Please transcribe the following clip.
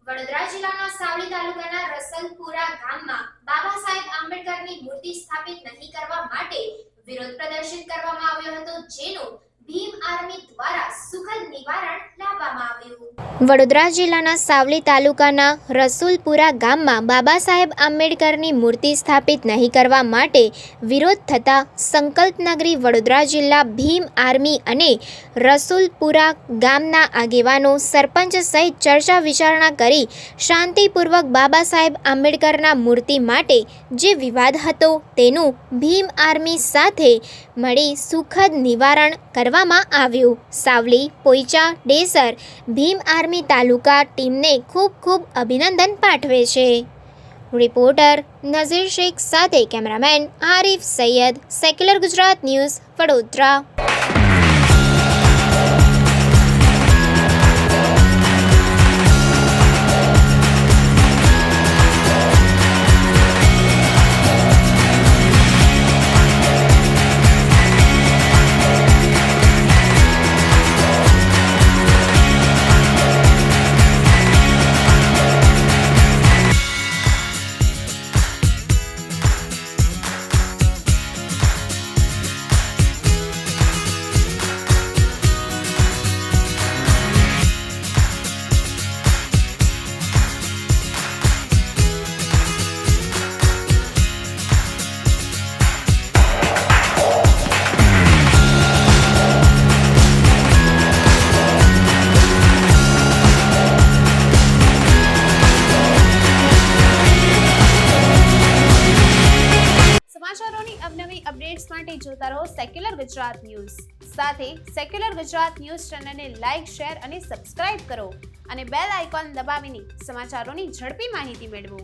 વડોદરા જિલ્લાના સાવલી તાલુકાના રસલપુરા ગામમાં બાબા સાહેબ આંબેડકરની મૂર્તિ સ્થાપિત નહીં કરવા માટે વિરોધ પ્રદર્શિત કરવામાં આવ્યો હતો, જેનું ભીમ આર્મી દ્વારા સુખદ નિવારણ લાવવામાં આવ્યું। વડોદરા જિલ્લાના સાવલી તાલુકાના રસુલપુરા ગામમાં બાબા સાહેબ આંબેડકરની મૂર્તિ સ્થાપિત નહીં કરવા માટે વિરોધ થતા સંકલ્પ નગરી વડોદરા જિલ્લા ભીમ આર્મી અને રસુલપુરા ગામના આગેવાનો સરપંચ સહિત ચર્ચા વિચારણા કરી શાંતિપૂર્વક બાબા સાહેબ આંબેડકરના મૂર્તિ માટે જે વિવાદ હતો તેનું ભીમ આર્મી સાથે મળી સુખદ નિવારણ કરવામાં આવ્યું। સાવલી, પોઈચા, ડેસર ભીમ આર્મી તાલુકા ટીમને ખૂબ ખૂબ અભિનંદન પાઠવે છે। રિપોર્ટર નઝીર શેખ સાથે cameraman Arif Sayyed, secular Gujarat news, Vadodara. સમાચારોની અવનવી અપડેટ્સ માટે જોતા રહો સેક્યુલર ગુજરાત ન્યૂઝ। સાથે સેક્યુલર ગુજરાત ન્યૂઝ ચેનલને લાઇક, શેર અને સબસ્ક્રાઇબ કરો અને બેલ આઇકોન દબાવીને સમાચારોની ઝડપી માહિતી મેળવો।